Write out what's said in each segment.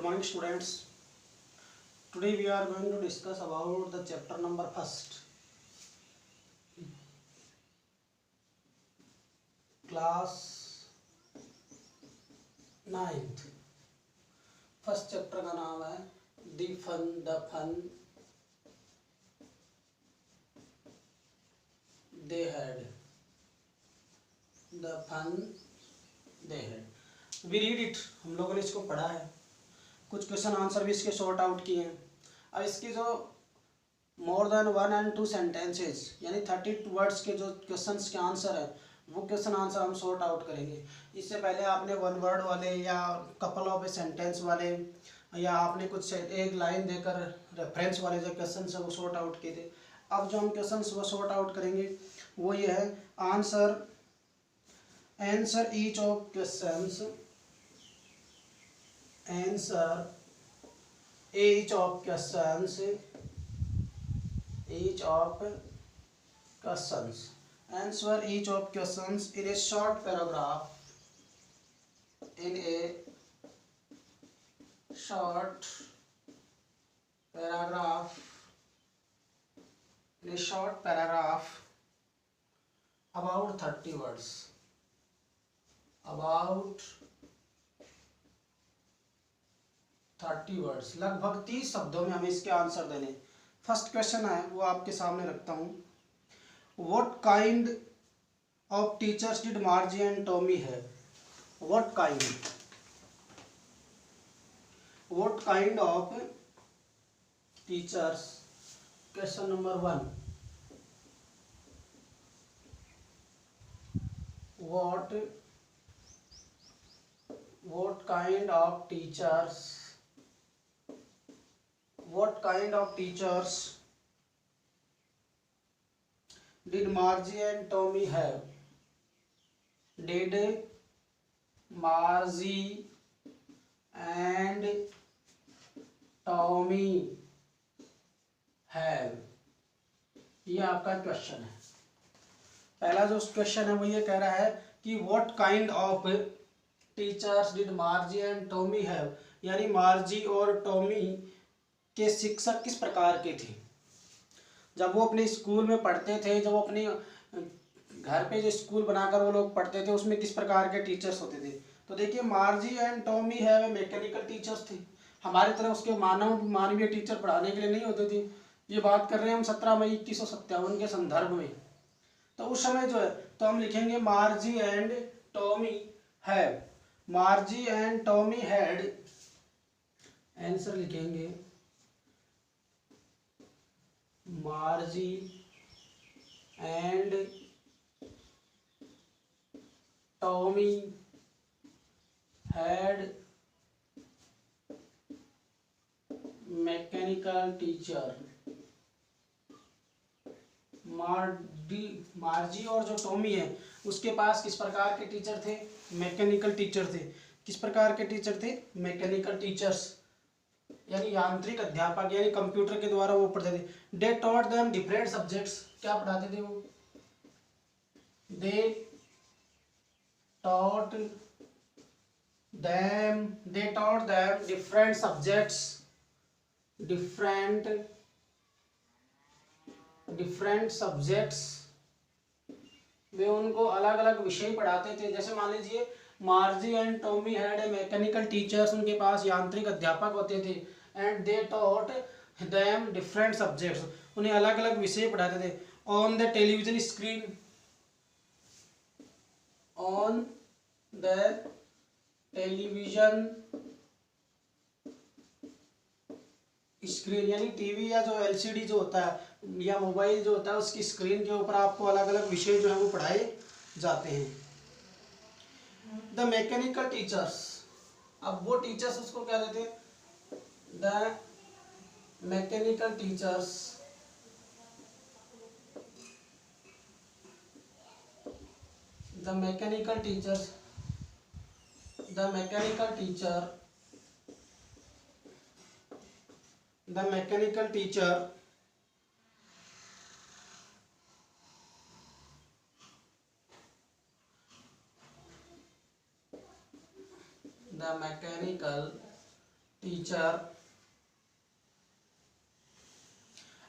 morning students. Today we are going to discuss about the chapter number first. Class 9th. First chapter का नाम है the fun they had we read it. हम लोगों ने इसको पढ़ा है, कुछ क्वेश्चन आंसर भी इसके शॉर्ट आउट किए हैं। अब इसकी जो मोर देन 1 and 2 सेंटेंसेस यानी 30 वर्ड्स के जो क्वेश्चंस के आंसर है वो क्वेश्चन आंसर हम शॉर्ट आउट करेंगे। इससे पहले आपने 1 वर्ड वाले या कपल ऑफ सेंटेंस वाले या आपने कुछ एक लाइन देकर रेफरेंस वाले जो क्वेश्चन है वो शॉर्ट आउट किए थे। अब जो हम क्वेश्चन वो शॉर्ट आउट करेंगे वो ये है answer each of questions answer each of questions answer each of questions in a short paragraph in a short paragraph about 30 words about 30 words लगभग 30 शब्दों में हमें इसके आंसर देने। फर्स्ट क्वेश्चन है वो आपके सामने रखता हूँ। What kind of teachers did Margie and Tommy है? What kind of teachers, question number 1, what kind of teachers did Margie and Tommy have? Did Margie and Tommy have? ये आपका क्वेश्चन है। पहला जो क्वेश्चन है वो ये कह रहा है कि what kind of teachers did Margie and Tommy have, यानी मार्जी और टॉमी के शिक्षक किस प्रकार के थे। जब वो अपने स्कूल में पढ़ते थे, जब वो अपने घर पे जो स्कूल बनाकर वो लोग पढ़ते थे उसमें किस प्रकार के टीचर्स होते थे। तो देखिए मार्जी and Tommy have mechanical teachers थे। हमारी तरह उसके मानवीय टीचर पढ़ाने के लिए नहीं होते थे। ये बात कर रहे हैं हम 17 मई 1957 के संदर्भ में। तो उस समय जो है तो हम लिखेंगे Margie and Tommy have, Margie and Tommy had, answer लिखेंगे Margie and Tommy had mechanical teacher. Margie और जो टॉमी है उसके पास किस प्रकार के टीचर थे? मैकेनिकल टीचर थे। किस प्रकार के टीचर थे? मैकेनिकल टीचर्स, यानी यांत्रिक अध्यापक, यानी कंप्यूटर के द्वारा वो पढ़ते थे। They taught them different subjects, क्या पढ़ाते थे वो? They taught them different subjects, different subjects, वे उनको अलग अलग विषय पढ़ाते थे। जैसे मान लीजिए Margie and Tommy had a mechanical teachers, उनके पास यांत्रिक अध्यापक होते थे। And they taught them different subjects, उन्हें अलग अलग विषय पढ़ाते थे। On the television screen, on the television screen, यानी टीवी या जो एलसीडी जो होता है या मोबाइल जो होता है उसकी स्क्रीन के ऊपर आपको अलग अलग विषय जो है वो पढ़ाए जाते हैं। द मैकेनिकल टीचर्स, अब वो टीचर्स उसको क्या देते हैं? The mechanical teachers the mechanical teacher the mechanical teacher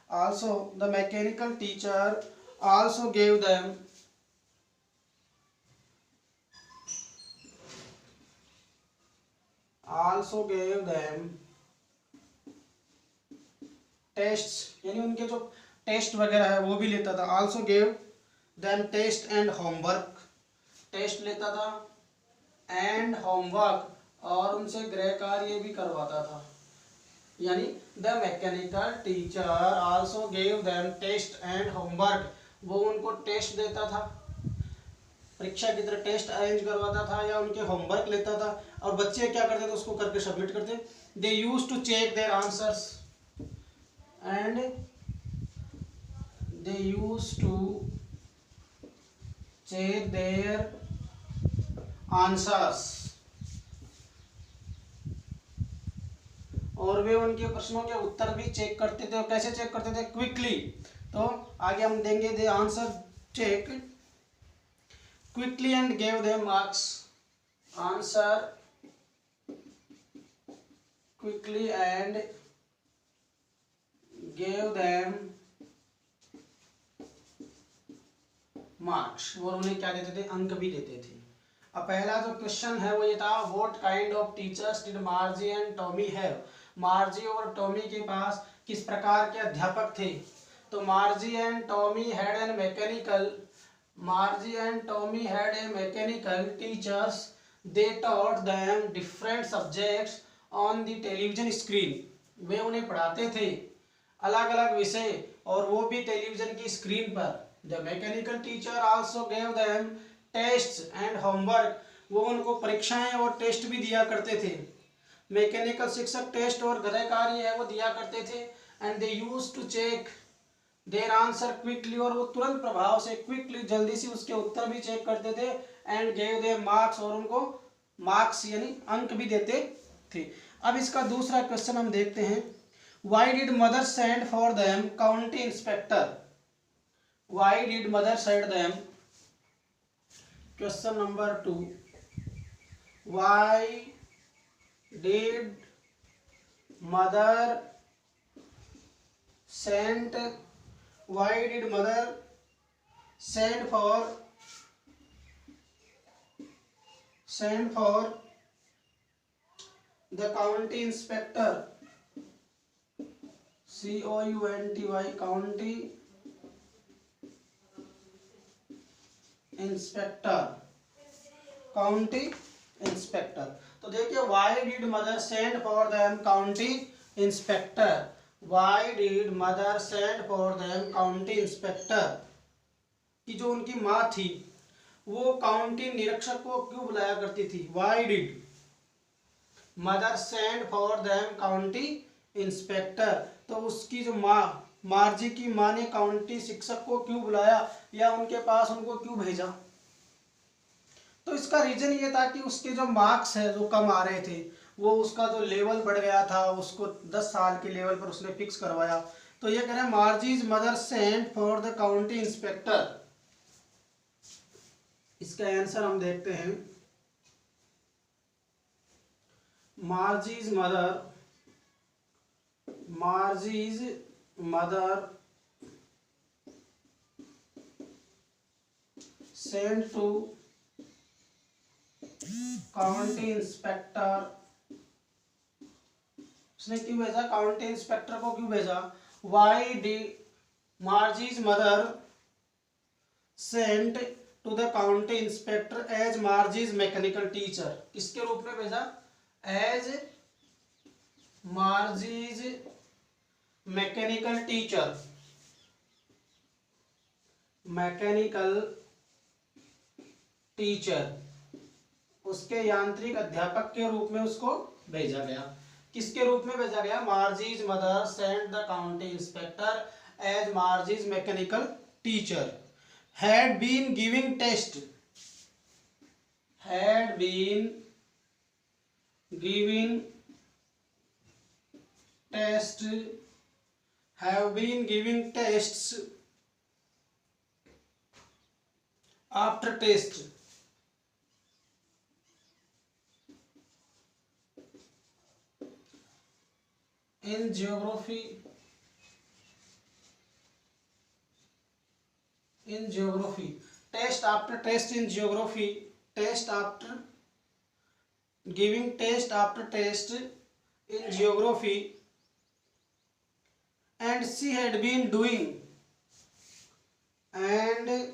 also the mechanical teacher also gave them tests, यानी उनके जो टेस्ट वगैरह है वो भी लेता था। Also gave them test and homework, test लेता था एंड होमवर्क, और उनसे गृह कार्य भी करवाता था। यानी the mechanical teacher also gave them test and homework, वो उनको टेस्ट देता था, परीक्षा की तरह टेस्ट अरेंज करवाता था या उनके होमवर्क लेता था, और बच्चे क्या करते थे उसको करके सबमिट करते। They use to check their answers and they use to check their answers, और वे उनके प्रश्नों के उत्तर भी चेक करते थे। और कैसे चेक करते थे? क्विकली। तो आगे हम देंगे they answer check quickly and gave them marks, answer quickly and gave them marks, और उन्हें क्या देते थे? अंक भी देते थे। अब पहला जो क्वेश्चन है वो ये था, what kind of teachers did Margie and Tommy have? मार्जी और टॉमी के पास किस प्रकार के अध्यापक थे? तो Margie and Tommy had an mechanical, Margie and Tommy had a mechanical teachers, they taught them different subjects on the television screen, वे उन्हें पढ़ाते थे अलग अलग विषय और वो भी टेलीविजन की स्क्रीन पर। The mechanical teacher also gave them tests and homework, वो उनको परीक्षाएं और टेस्ट भी दिया करते थे। मैकेनिकल शिक्षक टेस्ट और गृह कार्य है वो दिया करते थे। And they use to check their answer quickly, और वो तुरंत प्रभाव से क्विकली जल्दी से उसके उत्तर भी चेक करते थे। एंड गेव देयर मार्क्स, और उनको मार्क्स यानी अंक भी देते थे। अब इसका दूसरा क्वेश्चन हम देखते हैं, why did mother send for them county inspector? Why did mother send them, question number 2, why did mother send, why did mother send for the county inspector, COUNTY, county inspector, county inspector. तो देखिए, why did mother send for them county inspector, why did mother send for them county inspector, कि जो उनकी माँ थी वो county निरीक्षक को क्यों बुलाया करती थी? Why did mother send for them county inspector, तो उसकी जो माँ, मार्जी की माँ ने काउंटी शिक्षक को क्यों बुलाया या उनके पास उनको क्यों भेजा? तो इसका रीजन ये था कि उसके जो मार्क्स है जो कम आ रहे थे, वो उसका जो लेवल बढ़ गया था, उसको 10 साल के लेवल पर उसने फिक्स करवाया। तो ये कह रहे हैं Margie's mother sent for the county inspector. इसका आंसर हम देखते हैं, Margie's mother send to county inspector, उसने क्यों भेजा? काउंटी इंस्पेक्टर को क्यों भेजा? Why did Margie's mother sent to the county inspector as Margie's mechanical teacher, किसके रूप में भेजा? As Margie's mechanical teacher, mechanical teacher, उसके यांत्रिक अध्यापक के रूप में उसको भेजा गया। किसके रूप में भेजा गया? Margie's mother sent the county inspector as Margie's mechanical teacher, had been giving test, have been giving tests after test, in geography, test after test in geography, test after giving test after test in geography, and she had been doing, and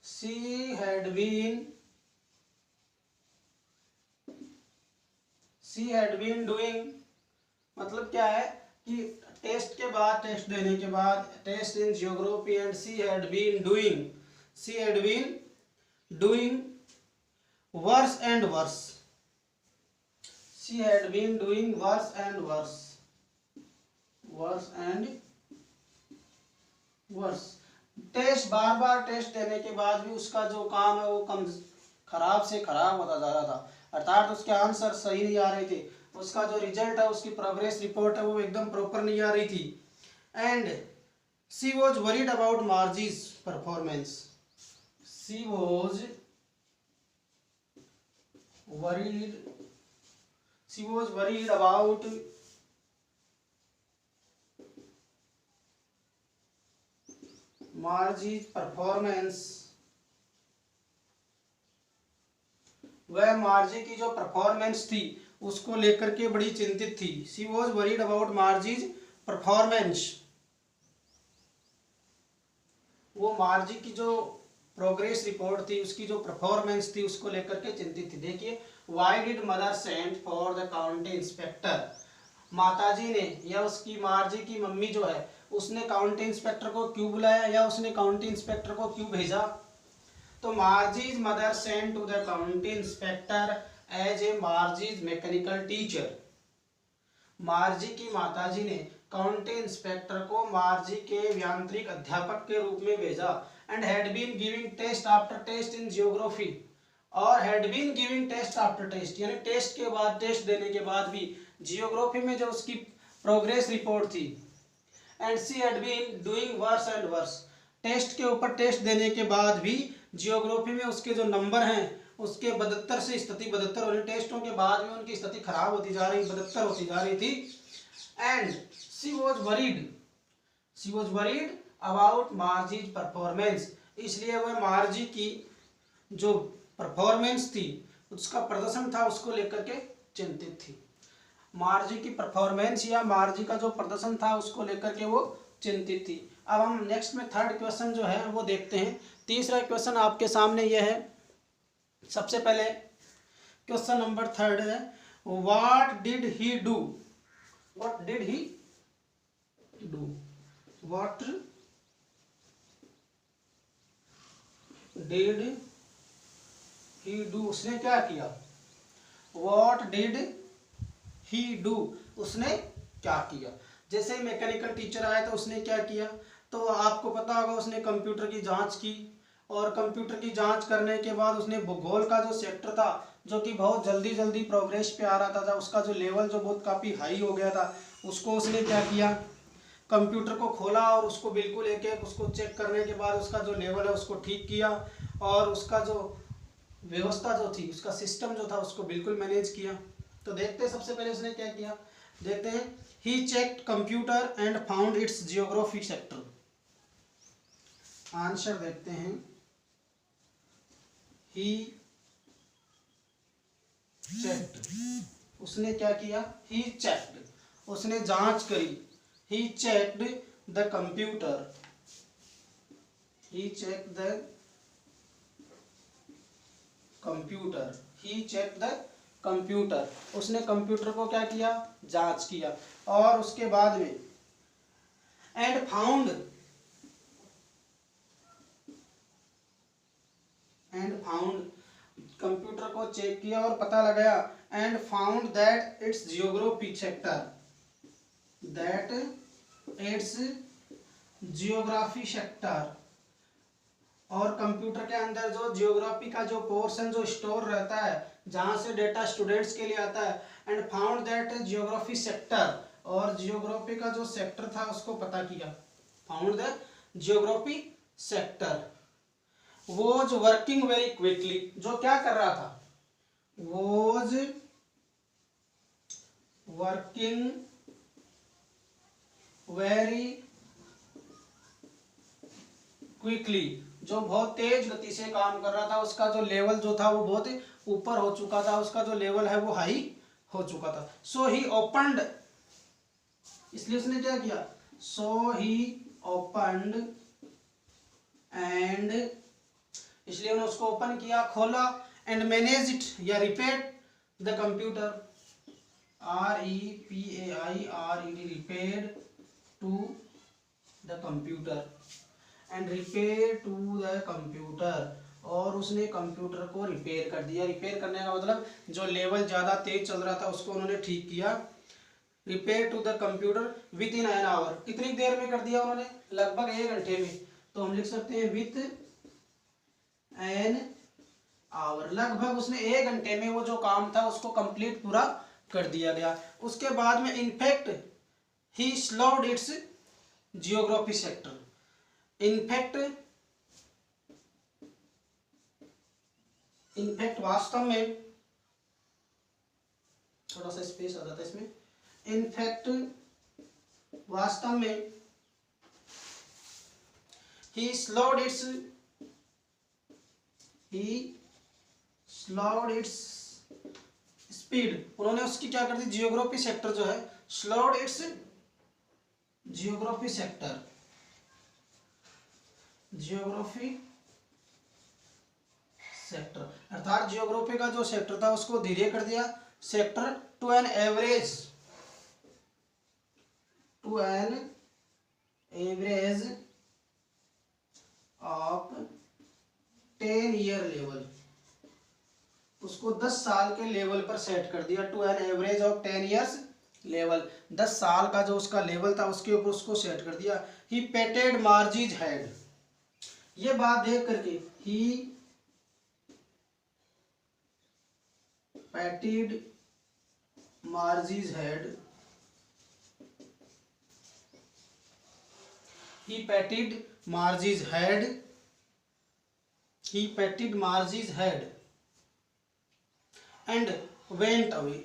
she had been doing, मतलब क्या है कि test के बाद, test देने के बाद, test in geography, and she had been doing worse and worse, she had been doing worse and worse. Test, बार बार टेस्ट देने के बाद भी उसका जो काम है वो कम, खराब से खराब होता जा रहा था, अर्थात उसके आंसर सही नहीं आ रहे थे, उसका जो रिजल्ट है, उसकी प्रोग्रेस रिपोर्ट है वो एकदम प्रॉपर नहीं आ रही थी। And she was worried about Margie's performance, she was worried about Margie's performance, वह मार्जी की जो परफॉर्मेंस थी उसको लेकर के बड़ी चिंतित थी। She was worried about Margie's performance, वो मार्जी की जो प्रोग्रेस रिपोर्ट थी, उसकी जो परफॉर्मेंस थी उसको लेकर के चिंतित थी। देखिए, why did mother send for the county inspector, माताजी ने या उसकी मार्जी की मम्मी जो है उसने काउंटी इंस्पेक्टर को क्यों बुलाया या उसने काउंटी इंस्पेक्टर को क्यों भेजा? तो Margie's mother send to the county inspector as a Margie's mechanical teacher, Margie की माताजी ने काउंटी इंस्पेक्टर को मार्जी के यांत्रिक अध्यापक के रूप में भेजा। And had been giving test after test in geography, और had been giving test after test यानी टेस्ट के बाद, टेस्ट देने के बाद भी जियोग्राफी में जो उसकी प्रोग्रेस रिपोर्ट थी, and she had been doing worse and worse, test के ऊपर टेस्ट देने के बाद भी जियोग्राफी में उसके जो नंबर हैं उसके बदत्तर से स्थिति बदत्तर होने, टेस्टों के बाद में उनकी स्थिति खराब होती जा रही, बदत्तर होती जा रही थी। And she was worried about Margie's performance, इसलिए वह मार्जी की जो परफॉर्मेंस थी, उसका प्रदर्शन था, उसको लेकर के चिंतित थी। मार्जी की परफॉर्मेंस या मार्जी का जो प्रदर्शन था उसको लेकर के वो चिंतित थी। अब हम नेक्स्ट में थर्ड क्वेश्चन जो है वो देखते हैं। तीसरा क्वेश्चन आपके सामने ये है। सबसे पहले क्वेश्चन नंबर थर्ड है, what did he do, what did he do, what did he do, उसने क्या किया, व्हाट डिड ही डू, उसने क्या किया। जैसे मैकेनिकल टीचर आया तो उसने क्या किया, तो आपको पता होगा उसने कंप्यूटर की जांच की, और कंप्यूटर की जांच करने के बाद उसने भूगोल का जो सेक्टर था, जो कि बहुत जल्दी जल्दी प्रोग्रेस पे आ रहा था, उसका जो लेवल जो बहुत काफ़ी हाई हो गया था, उसको उसने क्या किया, कंप्यूटर को खोला और उसको बिल्कुल एक एक उसको चेक करने के बाद उसका जो लेवल है उसको ठीक किया, और उसका जो व्यवस्था जो थी, उसका सिस्टम जो था उसको बिल्कुल मैनेज किया। तो देखते हैं सबसे पहले उसने क्या किया, देखते हैं। He checked computer and found its geography sector, answer देखते हैं। ही चेक्ड, उसने क्या किया, ही चेक्ड, उसने जांच करी। He checked the computer, he checked the computer, he checked the computer, उसने कंप्यूटर को क्या किया, जांच किया। और उसके बाद में एंड फाउंड कंप्यूटर को चेक किया और पता लगाया, and found that its geography sector, that its geography sector, और कंप्यूटर के अंदर जो जियोग्राफी का जो पोर्शन जो स्टोर रहता है, जहाँ से डेटा स्टूडेंट्स के लिए आता है, and found that geography sector, और जियोग्राफी का जो सेक्टर था उसको पता किया। Found the geography sector, was working very quickly, जो क्या कर रहा था, वॉज वर्किंग वेरी क्विकली, जो बहुत तेज गति से काम कर रहा था, उसका जो लेवल जो था वो बहुत ऊपर हो चुका था, उसका जो लेवल है वो हाई हो चुका था। सो ही ओपनड, इसलिए उसने क्या किया, सो ही ओपनड एंड, इसलिए उन्होंने उसको ओपन किया, खोला, एंड मैनेज इट या repair the computer, REPAIRED, repair to the computer, and repair to the computer, और उसने कंप्यूटर को रिपेयर कर दिया। रिपेयर करने का मतलब जो लेवल ज़्यादा तेज चल रहा था उसको उन्होंने ठीक किया। Repair to the computer within an hour, कितनी देर में कर दिया उन्होंने, लगभग 1 घंटे में। तो हम लिख सकते हैं विथ एन आवर, लगभग उसने 1 घंटे में वो जो काम था उसको कंप्लीट पूरा कर दिया गया। उसके बाद में in fact he slowed its geography sector, in fact वास्तव में, थोड़ा सा स्पेस आ जाता है इसमें, इनफैक्ट वास्तव में he slowed its स्पीड, उन्होंने उसकी क्या कर दी, जियोग्राफी सेक्टर जो है, स्लोड इट्स जियोग्राफी सेक्टर, अर्थात जियोग्राफी का जो सेक्टर था उसको धीरे कर दिया, sector to an average of 10 year level, उसको 10 साल के लेवल पर सेट कर दिया, to an average of 10 years level, 10 साल का जो उसका लेवल था उसके ऊपर उसको सेट कर दिया। ही पेटेड मार्जीज हेड, ये बात देख करके, ही पेटेड मार्जीज head, he patted Margie's head, and went away,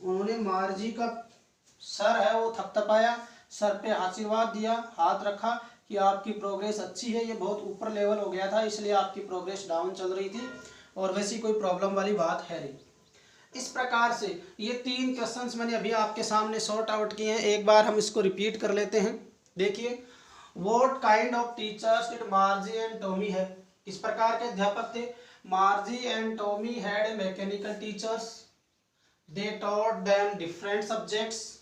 उन्होंने मार्जी का सर है वो थपथपाया, सर पे आशीर्वाद दिया, हाथ रखा कि आपकी प्रोग्रेस अच्छी है, ये बहुत ऊपर लेवल हो गया था इसलिए आपकी प्रोग्रेस डाउन चल रही थी, और वैसी कोई प्रॉब्लम वाली बात है नहीं। इस प्रकार से ये 3 क्वेश्चंस मैंने अभी आपके सामने सॉर्ट आउट किए हैं, एक बार हम इसको रिपीट कर लेते हैं। देखिए, what kind of teachers did Margie and Tommy है, इस प्रकार के अध्यापक थे, मार्जी and Tommy had mechanical teachers, they taught them different subjects,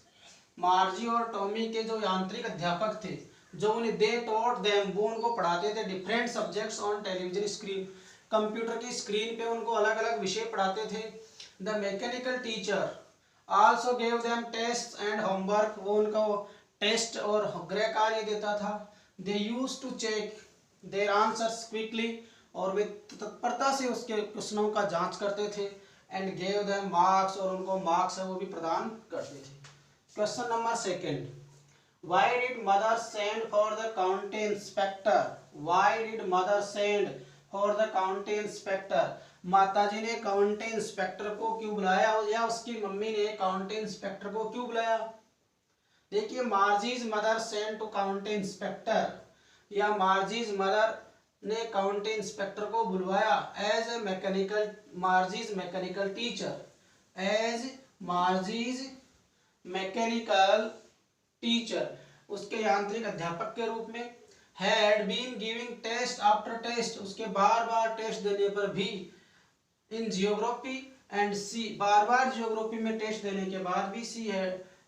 मार्जी और टॉमी के जो यांत्रिक अध्यापक थे, जो उन्हें दे टॉट देम, वो उनको पढ़ाते थे different subjects on television screen, computer की स्क्रीन पे उनको अलग अलग विषय पढ़ाते थे। The mechanical teacher also gave them tests and homework, वो उनको टेस्ट और गृह कार्य देता था। They used to check their answers quickly, और वे तत्परता से उसके प्रश्नों का जांच करते थे, and gave them marks, और उनको मार्क्स है वो भी प्रदान करते थे। Question number 2, why did mother send for the county inspector? Why did mother send for the county inspector? माताजी ने काउंटी इंस्पेक्टर को क्यों बुलाया, या उसकी मम्मी ने काउंटी इंस्पेक्टर को क्यों बुलाया। देखिए, Margie's mother sent to county inspector, या मार्जीज मदर ने काउंटी इंस्पेक्टर को बुलवाया as a mechanical, Margie's mechanical teacher, as Margie's mechanical teacher, उसके यांत्रिक अध्यापक के रूप में, had been giving test after test, उसके बार बार टेस्ट देने पर भी, इन जियोग्राफी एंड सी, बार बार जियोग्राफी में टेस्ट देने के बाद भी, she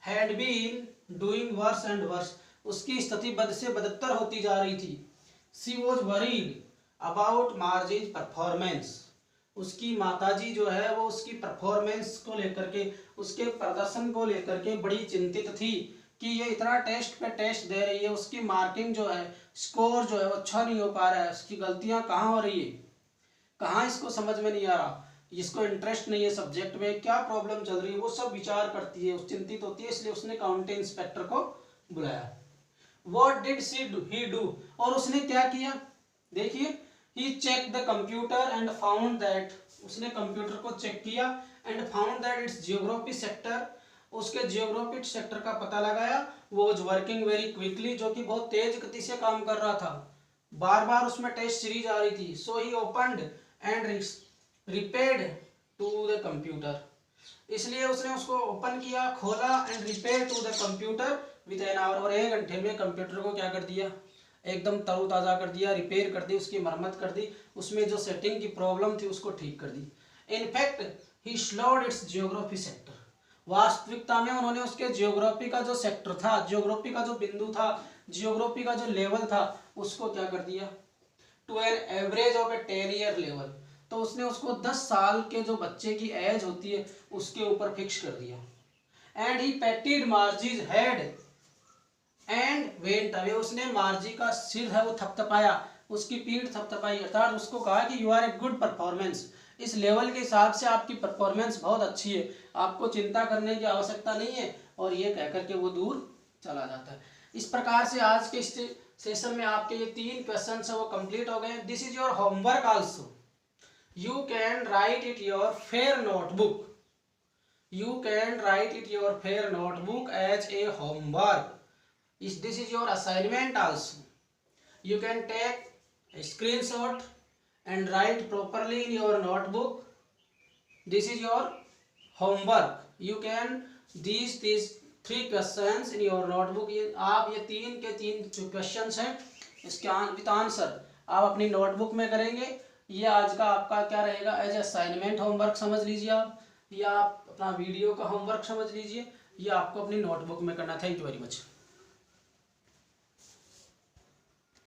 had been doing worse and worse, उसकी स्थिति बद से बदतर होती जा रही थी। सी was worried about Margie's performance, उसकी माताजी जो है वो उसकी परफॉर्मेंस को लेकर के, उसके प्रदर्शन को लेकर के बड़ी चिंतित थी कि ये इतना टेस्ट पे टेस्ट दे रही है, उसकी मार्किंग जो है, स्कोर जो है वो अच्छा नहीं हो पा रहा है, उसकी गलतियां कहाँ हो रही है, कहाँ इसको समझ में नहीं आ रहा, इसको इंटरेस्ट नहीं है सब्जेक्ट में, क्या प्रॉब्लम चल रही है, वो सब विचार करती है, चिंतित होती है, इसलिए उसने काउंटी इंस्पेक्टर को बुलाया। What did he do? और उसने क्या किया, देखिए, he checked the computer and found that, उसने कंप्यूटर को चेक किया and found that its geography sector, उसके जियोग्राफी सेक्टर का पता लगाया, वो वाज वर्किंग वेरी क्विकली, जो कि बहुत तेज गति से काम कर रहा था, बार बार उसमें टेस्ट सीरीज आ रही थी। So he opened and repaired to the computer, इसलिए उसने उसको ओपन किया, खोला, and repair to the computer with an hour, और 1 घंटे में कंप्यूटर को क्या कर दिया, एकदम तरोताज़ा कर दिया, रिपेयर कर दी, उसकी मरम्मत कर दी, उसमें जो सेटिंग की प्रॉब्लम थी उसको ठीक कर दी। In fact he slowed its geography sector, वास्तविकता में उन्होंने उसके जियोग्राफी का जो सेक्टर था, जियोग्राफी का जो बिंदु था, जियोग्राफी का जो लेवल था, उसको क्या कर दिया, to an average of a 10 year level, तो उसने उसको 10 साल के जो बच्चे की एज होती है उसके ऊपर फिक्स कर दिया। And he patted Margie's head and went away, उसने मार्जी का सिर है वो थपथपाया, उसकी पीठ थपथपाई, अर्थात उसको कहा कि you are a good performance, इस लेवल के हिसाब से आपकी परफॉर्मेंस बहुत अच्छी है, आपको चिंता करने की आवश्यकता नहीं है, और ये कह करके वो दूर चला जाता है। इस प्रकार से आज के सेशन में आपके ये 3 क्वेश्चन है वो कंप्लीट हो गए। This is your homework also, you can write it your fair notebook, you can write it your fair notebook as a homework. This is your assignment also. You can take a screenshot and write properly in your notebook. This is your homework. You can these 3 questions in your notebook. आप ये 3 के 3 जो questions हैं इसके with answer आप अपनी notebook में करेंगे। ये आज का आपका क्या रहेगा, एज असाइनमेंट होमवर्क समझ लीजिए आप, या आप अपना वीडियो का होमवर्क समझ लीजिए, ये आपको अपनी नोटबुक में करना। Thank you very much.